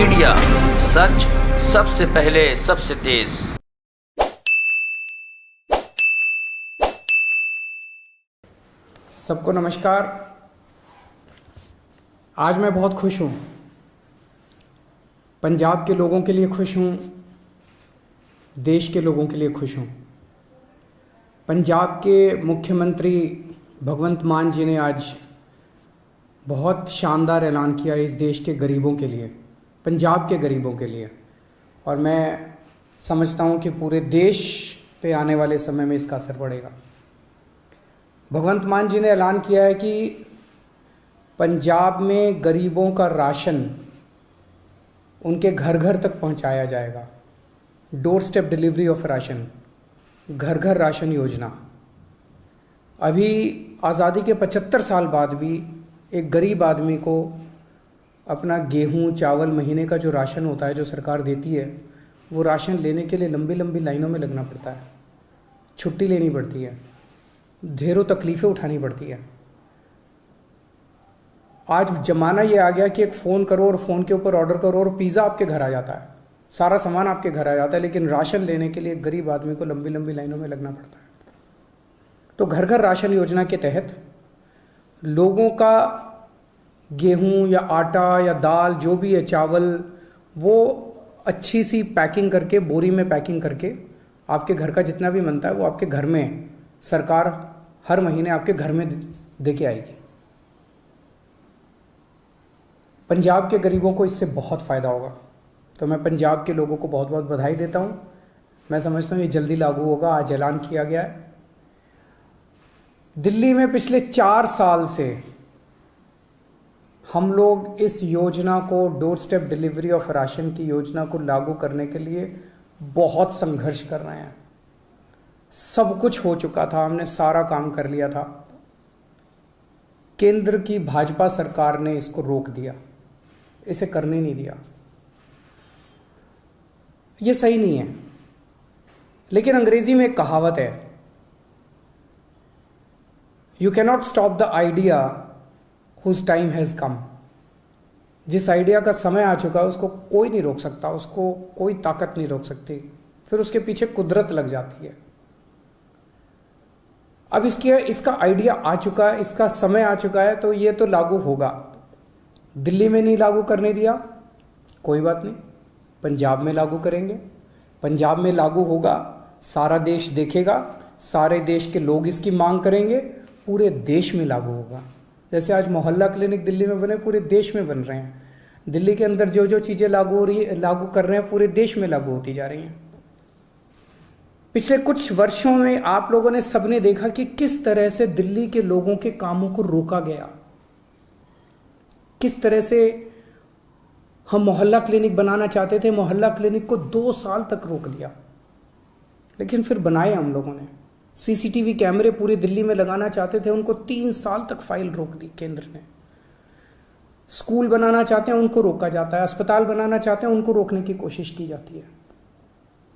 Media, सच सबसे पहले सबसे तेज। सबको नमस्कार। आज मैं बहुत खुश हूँ। पंजाब के लोगों के लिए खुश हूँ, देश के लोगों के लिए खुश हूँ। पंजाब के मुख्यमंत्री भगवंत मान जी ने आज बहुत शानदार ऐलान किया इस देश के गरीबों के लिए, पंजाब के गरीबों के लिए, और मैं समझता हूँ कि पूरे देश पे आने वाले समय में इसका असर पड़ेगा। भगवंत मान जी ने ऐलान किया है कि पंजाब में गरीबों का राशन उनके घर घर तक पहुंचाया जाएगा। Door step delivery of ration, घर घर राशन योजना। अभी आज़ादी के 75 साल बाद भी एक गरीब आदमी को अपना गेहूं चावल महीने का जो राशन होता है, जो सरकार देती है, वो राशन लेने के लिए लंबी लंबी लाइनों में लगना पड़ता है, छुट्टी लेनी पड़ती है, ढेरों तकलीफ़ें उठानी पड़ती है। आज ज़माना ये आ गया कि एक फ़ोन करो और फ़ोन के ऊपर ऑर्डर करो और पिज़्ज़ा आपके घर आ जाता है, सारा सामान आपके घर आ जाता है, लेकिन राशन लेने के लिए गरीब आदमी को लंबी लंबी लाइनों में लगना पड़ता है। तो घर घर राशन योजना के तहत लोगों का गेहूं या आटा या दाल जो भी है, चावल, वो अच्छी सी पैकिंग करके, बोरी में पैकिंग करके आपके घर का जितना भी बनता है वो आपके घर में सरकार हर महीने आपके घर में दे के आएगी। पंजाब के गरीबों को इससे बहुत फ़ायदा होगा। तो मैं पंजाब के लोगों को बहुत बहुत बधाई देता हूँ। मैं समझता हूँ ये जल्दी लागू होगा, आज ऐलान किया गया है। दिल्ली में पिछले 4 साल से हम लोग इस योजना को, door step delivery of ration की योजना को लागू करने के लिए बहुत संघर्ष कर रहे हैं। सब कुछ हो चुका था, हमने सारा काम कर लिया था। केंद्र की भाजपा सरकार ने इसको रोक दिया, इसे करने नहीं दिया। ये सही नहीं है। लेकिन अंग्रेजी में एक कहावत है, you cannot stop the idea whose time has come. जिस आइडिया का समय आ चुका है उसको कोई नहीं रोक सकता, उसको कोई ताकत नहीं रोक सकती, फिर उसके पीछे कुदरत लग जाती है। अब इसका आइडिया आ चुका है, इसका समय आ चुका है, तो ये तो लागू होगा। दिल्ली में नहीं लागू करने दिया, कोई बात नहीं, पंजाब में लागू करेंगे। पंजाब में लागू होगा, सारा देश देखेगा, सारे देश के लोग इसकी मांग करेंगे, पूरे देश में लागू होगा। जैसे आज मोहल्ला क्लिनिक दिल्ली में बने, पूरे देश में बन रहे हैं। दिल्ली के अंदर जो जो चीज़ें लागू कर रहे हैं, पूरे देश में लागू होती जा रही हैं। पिछले कुछ वर्षों में आप लोगों ने सबने देखा कि किस तरह से दिल्ली के लोगों के कामों को रोका गया, किस तरह से हम मोहल्ला क्लिनिक बनाना चाहते थे, मोहल्ला क्लिनिक को 2 साल तक रोक दिया, लेकिन फिर बनाए हम लोगों ने। सीसीटीवी कैमरे पूरी दिल्ली में लगाना चाहते थे, उनको 3 साल तक फाइल रोक दी केंद्र ने। स्कूल बनाना चाहते हैं, उनको रोका जाता है। अस्पताल बनाना चाहते हैं, उनको रोकने की कोशिश की जाती है।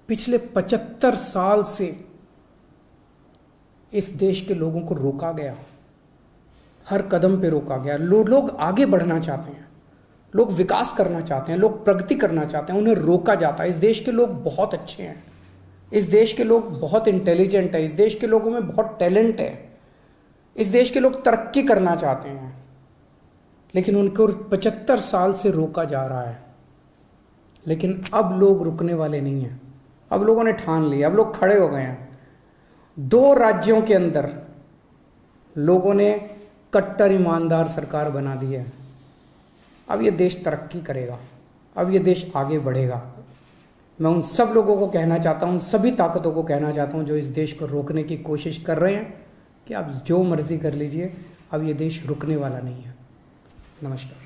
पिछले 75 साल से इस देश के लोगों को रोका गया, हर कदम पे रोका गया। लोग आगे बढ़ना चाहते हैं, लोग विकास करना चाहते हैं, लोग प्रगति करना चाहते हैं, उन्हें रोका जाता है। इस देश के लोग बहुत अच्छे हैं, इस देश के लोग बहुत इंटेलिजेंट है, इस देश के लोगों में बहुत टैलेंट है, इस देश के लोग तरक्की करना चाहते हैं, लेकिन उनको 75 साल से रोका जा रहा है। लेकिन अब लोग रुकने वाले नहीं हैं। अब लोगों ने ठान लिया, अब लोग खड़े हो गए हैं। 2 राज्यों के अंदर लोगों ने कट्टर ईमानदार सरकार बना दी है। अब ये देश तरक्की करेगा, अब ये देश आगे बढ़ेगा। मैं उन सब लोगों को कहना चाहता हूँ, सभी ताकतों को कहना चाहता हूँ जो इस देश को रोकने की कोशिश कर रहे हैं, कि आप जो मर्जी कर लीजिए, अब ये देश रुकने वाला नहीं है। नमस्कार।